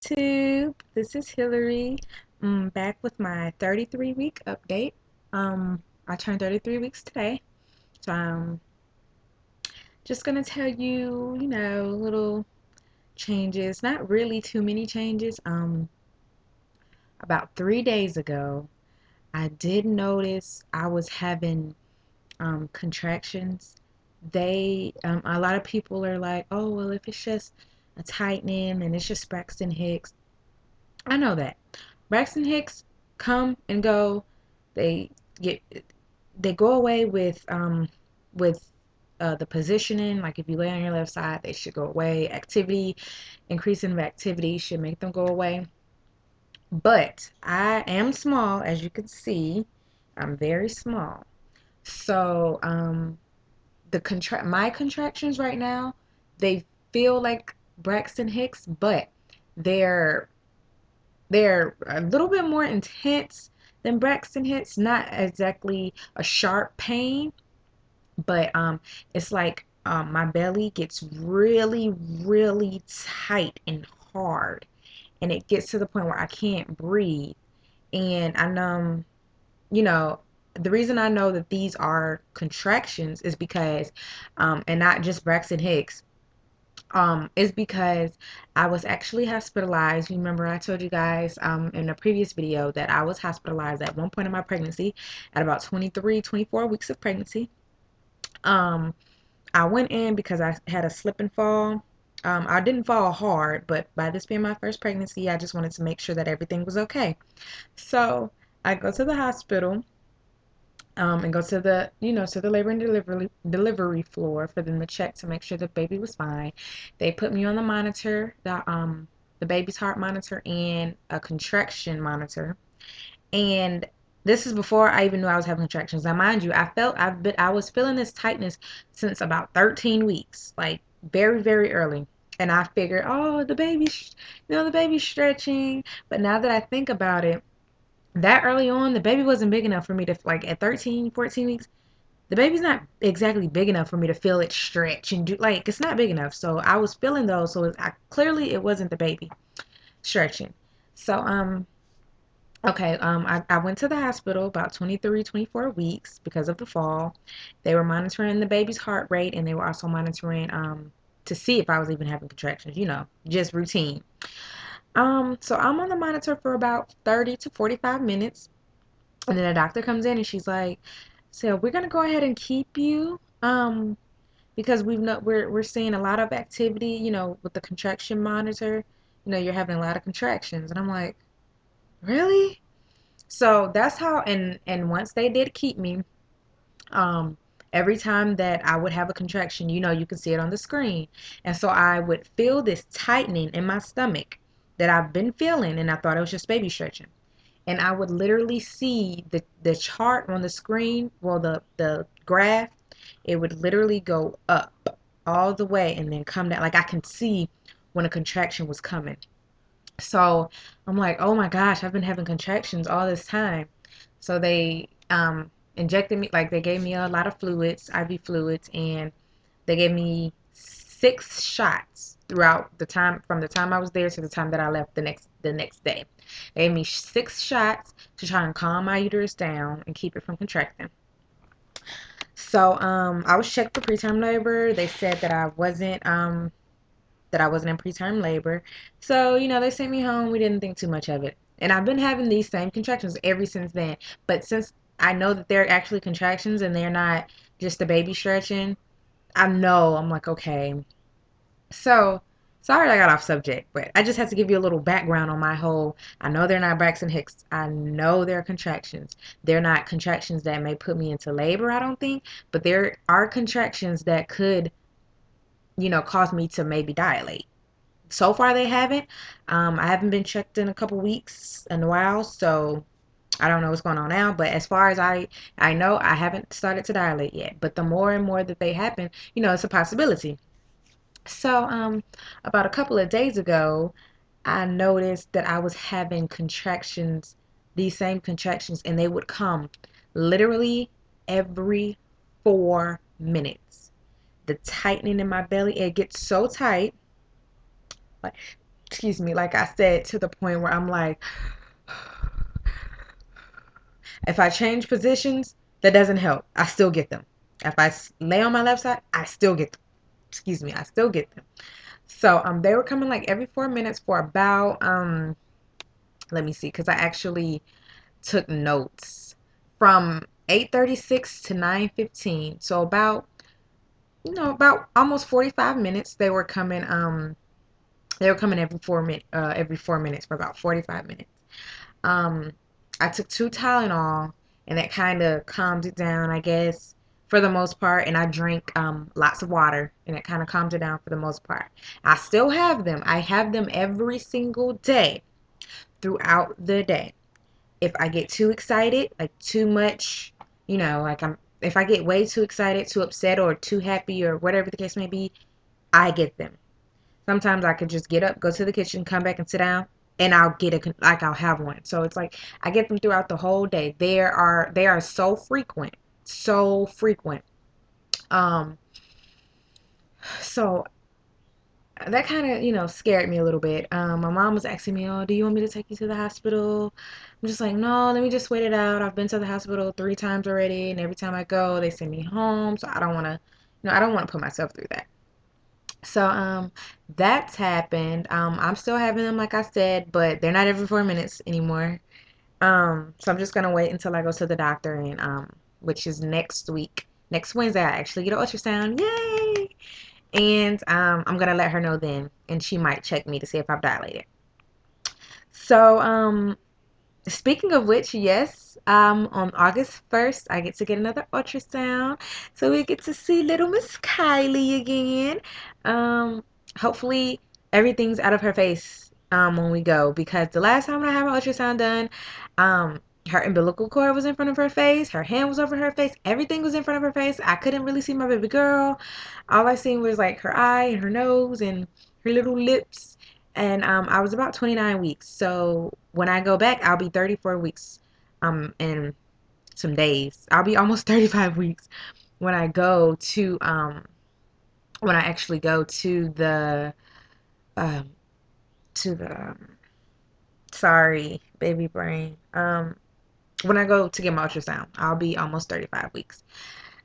YouTube. This is Hillary. Back with my 33-week update. I turned 33 weeks today, so I'm just gonna tell you, little changes. Not really too many changes. About 3 days ago, I did notice I was having contractions. A lot of people are like, oh, well, if it's just a tightening and it's just Braxton Hicks. I know that. Braxton Hicks come and go. They get they go away with the positioning. Like if you lay on your left side, they should go away. Activity, increasing of activity should make them go away. But I am small, as you can see. I'm very small. So my contractions right now, they feel like Braxton Hicks, but they're they're a little bit more intense than Braxton Hicks. Not exactly a sharp pain, but it's like my belly gets really, really tight and hard, and it gets to the point where I can't breathe. And I know, you know, the reason I know that these are contractions is because, and not just Braxton Hicks, is because I was actually hospitalized. You remember I told you guys in a previous video that I was hospitalized at one point in my pregnancy at about 23, 24 weeks of pregnancy. Um, I went in because I had a slip and fall. I didn't fall hard, but by this being my first pregnancy, I just wanted to make sure that everything was okay. So I go to the hospital and go to the labor and delivery floor for them to check to make sure the baby was fine. They put me on the monitor, the baby's heart monitor and a contraction monitor. And this is before I even knew I was having contractions. Now, mind you, I was feeling this tightness since about 13 weeks, like very, very early. And I figured, oh, the baby's stretching. But now that I think about it, that early on, the baby wasn't big enough for me to, like, at 13, 14 weeks, the baby's not exactly big enough for me to feel it stretch and do, like, it's not big enough. So I was feeling those. So clearly it wasn't the baby stretching. So, okay, I went to the hospital about 23, 24 weeks because of the fall. They were monitoring the baby's heart rate, and they were also monitoring to see if I was even having contractions, just routine. So I'm on the monitor for about 30 to 45 minutes. And then the doctor comes in and she's like, so we're gonna go ahead and keep you because we're seeing a lot of activity, with the contraction monitor. You're having a lot of contractions. And I'm like, really? So that's how, and once they did keep me, um every time that I would have a contraction, you can see it on the screen. And so I would feel this tightening in my stomach that I've been feeling, and I thought it was just baby stretching. And I would literally see the chart on the screen, well, the graph, it would literally go up all the way and then come down. Like I can see when a contraction was coming. So I'm like, oh my gosh, I've been having contractions all this time. So they injected me, like they gave me a lot of fluids, IV fluids, and they gave me 6 shots throughout the time, from the time I was there to the time that I left the next day. They gave me 6 shots to try and calm my uterus down and keep it from contracting. So I was checked for preterm labor. They said that I wasn't in preterm labor. So, they sent me home. We didn't think too much of it. And I've been having these same contractions ever since then. But since I know that they're actually contractions and they're not just the baby stretching, I'm like, okay. So, sorry I got off subject, but I just had to give you a little background on my whole. I know they're not Braxton Hicks. I know they're contractions. They're not contractions that may put me into labor, I don't think, but there are contractions that could, cause me to maybe dilate. So far they haven't. I haven't been checked in a couple weeks in a while, so I don't know what's going on now. But as far as I know, I haven't started to dilate yet. But the more and more that they happen, it's a possibility. So about a couple of days ago, I noticed that I was having contractions, these same contractions, and they would come literally every 4 minutes. The tightening in my belly, it gets so tight, like excuse me, like I said, to the point where I'm like, if I change positions, that doesn't help. I still get them. If I lay on my left side, I still get them. Excuse me, I still get them. So they were coming like every 4 minutes for about let me see, because I actually took notes from 8:36 to 9:15. So about about almost 45 minutes they were coming every 4 minutes for about 45 minutes. Um, I took two Tylenol, and that kind of calmed it down, I guess, for the most part. And I drank lots of water, and it kind of calmed it down for the most part. I still have them. I have them every single day throughout the day. If I get too excited, like too much, like if I get way too excited, too upset, or too happy, or whatever the case may be, I get them. Sometimes I could just get up, go to the kitchen, come back and sit down, and I'll have one. So it's like I get them throughout the whole day. They are so frequent, so frequent. Um, so that kind of scared me a little bit. My mom was asking me, "Oh, do you want me to take you to the hospital?" I'm just like, "No, let me just wait it out. I've been to the hospital 3 times already, and every time I go, they send me home. So I don't want to, I don't want to put myself through that." So that's happened. I'm still having them like I said, but they're not every 4 minutes anymore. So I'm just gonna wait until I go to the doctor and which is next week. Next Wednesday I actually get an ultrasound. Yay! And I'm gonna let her know then, and she might check me to see if I've dilated. So speaking of which, yes, on August 1st, I get to get another ultrasound. So we get to see little Miss Kylie again. Um, hopefully everything's out of her face when we go, because the last time I had my ultrasound done, um, her umbilical cord was in front of her face, her hand was over her face, everything was in front of her face. I couldn't really see my baby girl. All I seen was like her eye and her nose and her little lips. And I was about 29 weeks. So when I go back, I'll be 34 weeks in some days. I'll be almost 35 weeks when I go to when I actually go um to the sorry, baby brain. When I go to get my ultrasound, I'll be almost 35 weeks.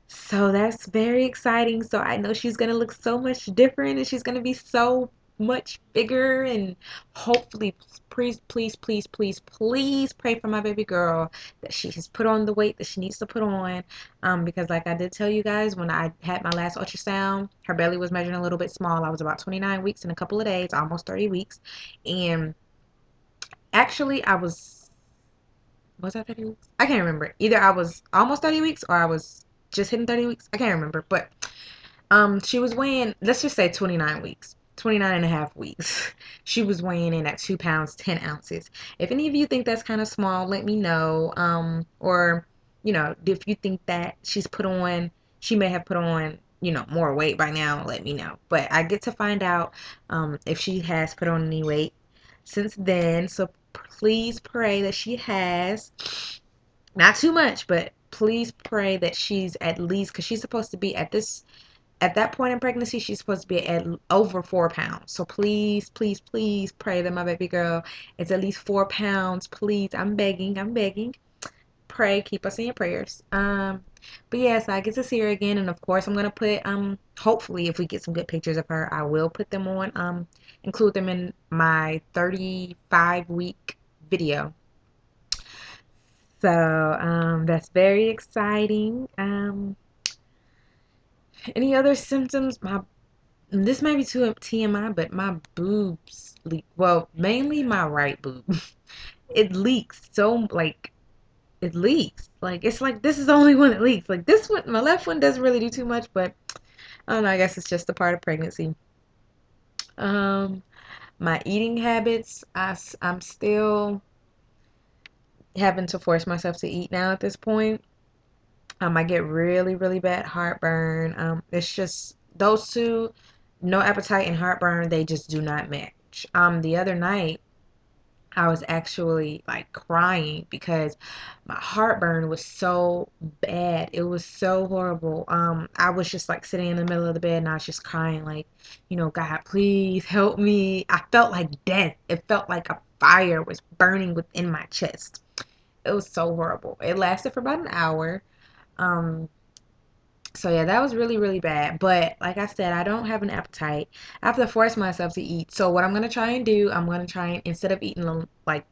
So that's very exciting. So I know she's going to look so much different, and she's going to be so much bigger. And hopefully, please, please, please, please, please pray for my baby girl that she has put on the weight that she needs to put on. Because, like I did tell you guys, when I had my last ultrasound, her belly was measuring a little bit small. I was about 29 weeks in a couple of days, almost 30 weeks. And actually, was I 30 weeks? I can't remember. Either I was almost 30 weeks or I was just hitting 30 weeks. I can't remember. But she was weighing, let's just say 29 weeks. 29 and a half weeks. She was weighing in at 2 pounds, 10 ounces. If any of you think that's kind of small, let me know. Or, if you think that she may have put on, more weight by now, let me know. But I get to find out if she has put on any weight since then. So please pray that she has. Not too much, but please pray that she's at least, because she's supposed to be at that point in pregnancy, she's supposed to be at over 4 pounds. So please, please, please pray that my baby girl is at least 4 pounds. Please, I'm begging, I'm begging. Pray, keep us in your prayers. But yes, I get to see her again, and of course, I'm gonna put hopefully, if we get some good pictures of her, I will put them on include them in my 35-week video. So that's very exciting. Any other symptoms? This might be too TMI, but my boobs leak. Well, mainly my right boob. It leaks so like it leaks. Like it's like this is the only one that leaks. Like this one, my left one doesn't really do too much, but I don't know. I guess it's just a part of pregnancy. Um, my eating habits. I'm still having to force myself to eat now at this point. I get really, really bad heartburn. It's just those two, no appetite and heartburn, they just do not match. The other night, I was actually like crying because my heartburn was so bad. It was so horrible. I was just like sitting in the middle of the bed and I was just crying like, God, please help me. I felt like death. It felt like a fire was burning within my chest. It was so horrible. It lasted for about an hour. Um, so yeah, that was really, really bad. But like I said, I don't have an appetite. I have to force myself to eat. So what I'm gonna try and do, I'm gonna try and instead of eating like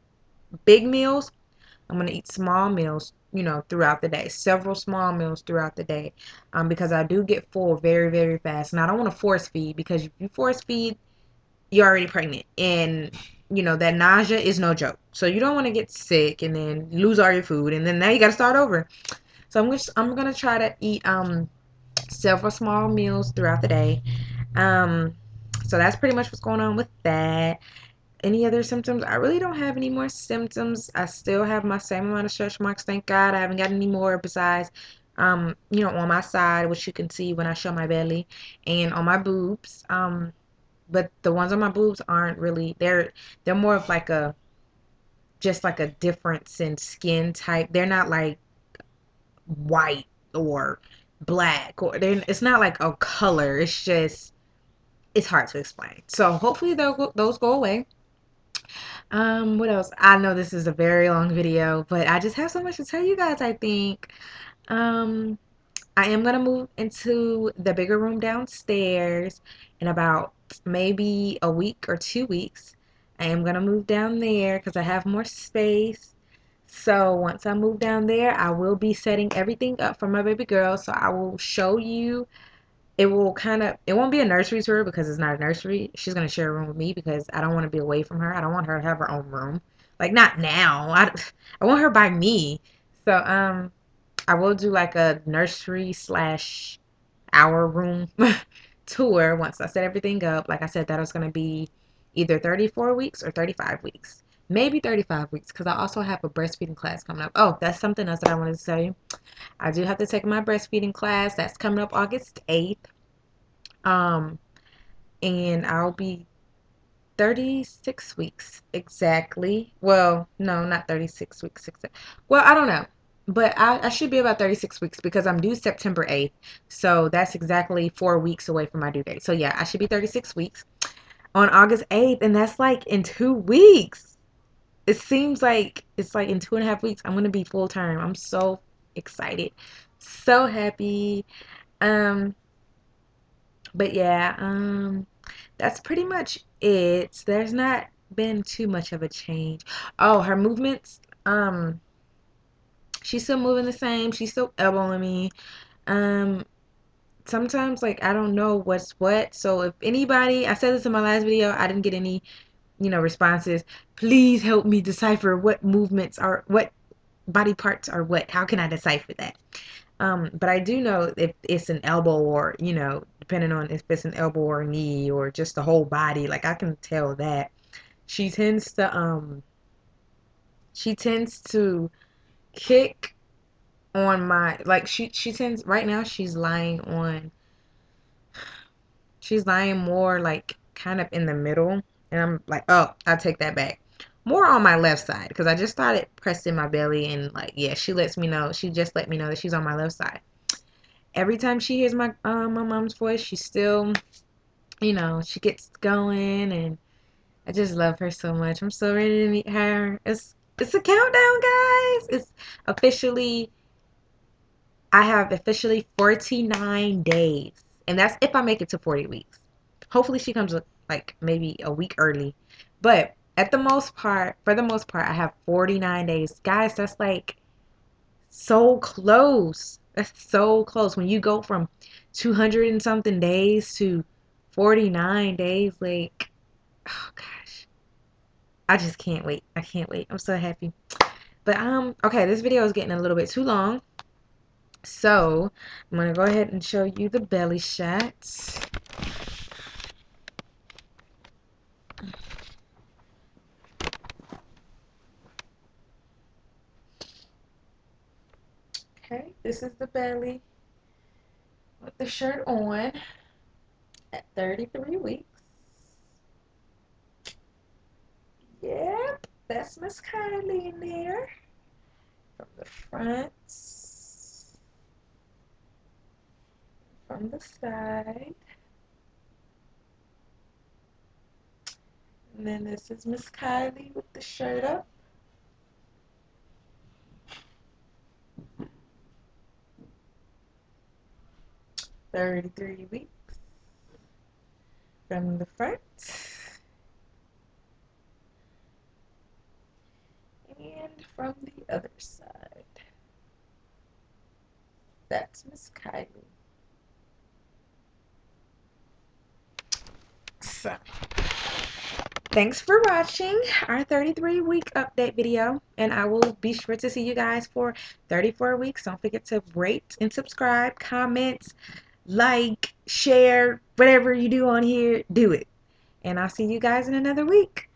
big meals, I'm gonna eat small meals, throughout the day, several small meals throughout the day, because I do get full very, very fast, and I don't want to force feed because if you force feed, you're already pregnant, and that nausea is no joke. So you don't want to get sick and then lose all your food, and then now you got to start over. So I'm gonna try to eat several small meals throughout the day. Um, so that's pretty much what's going on with that. Any other symptoms? I really don't have any more symptoms. I still have my same amount of stretch marks. Thank God I haven't got any more besides, on my side, which you can see when I show my belly, and on my boobs. But the ones on my boobs aren't really. They're more of like just like a difference in skin type. They're not like white or black or it's not like a color. It's just it's hard to explain. So hopefully those go away. What else? I know this is a very long video, but I just have so much to tell you guys, I think. Um, I am gonna move into the bigger room downstairs in about maybe a week or 2 weeks. I am gonna move down there because I have more space. So once I move down there, I will be setting everything up for my baby girl. So I will show you it won't be a nursery tour because it's not a nursery. She's going to share a room with me because I don't want to be away from her. I don't want her to have her own room. Like, not now. I want her by me. So, I will do like a nursery slash our room tour once I set everything up. Like I said, that was going to be either 34 weeks or 35 weeks. Maybe 35 weeks because I also have a breastfeeding class coming up. Oh, that's something else that I wanted to tell you. I do have to take my breastfeeding class. That's coming up August 8th. Um, and I'll be 36 weeks exactly. Well, no, not 36 weeks. Well, I don't know. But I should be about 36 weeks because I'm due September 8th. So that's exactly 4 weeks away from my due date. So yeah, I should be 36 weeks on August 8th. And that's like in 2 weeks. It seems like it's like in 2.5 weeks, I'm going to be full term. I'm so excited. So happy. Um, but yeah, that's pretty much it. There's not been too much of a change. Oh, her movements, she's still moving the same. She's still elbowing me. Um, sometimes like I don't know what's what. So if anybody, I said this in my last video, I didn't get any, responses. Please help me decipher what movements are what body parts are what. How can I decipher that? But I do know if it's an elbow or, depending on if it's an elbow or knee or just the whole body, like I can tell that. She tends to she tends to kick on my like she tends right now she's lying more like kind of in the middle and I'm like, oh, I'll take that back. More on my left side because I just started pressing my belly and like yeah, she just let me know that she's on my left side. Every time she hears my mom's voice, she still, she gets going, and I just love her so much. I'm so ready to meet her. It's a countdown, guys. It's officially I have officially 49 days, and that's if I make it to 40 weeks. Hopefully, she comes like maybe a week early, but for the most part, I have 49 days, guys. That's like so close. That's so close. When you go from 200 and something days to 49 days, like, oh gosh. I just can't wait. I can't wait. I'm so happy. But okay, this video is getting a little bit too long. So, I'm going to go ahead and show you the belly shots. Okay, this is the belly with the shirt on at 33 weeks. Yep. That's Miss Kylie in there. From the front, from the side. And then this is Miss Kylie with the shirt up. 33 weeks from the front. And from the other side. That's Miss Kylie. So, thanks for watching our 33-week update video. And I will be sure to see you guys for 34 weeks. Don't forget to rate and subscribe, comment, like, share, whatever you do on here, do it. And I'll see you guys in another week.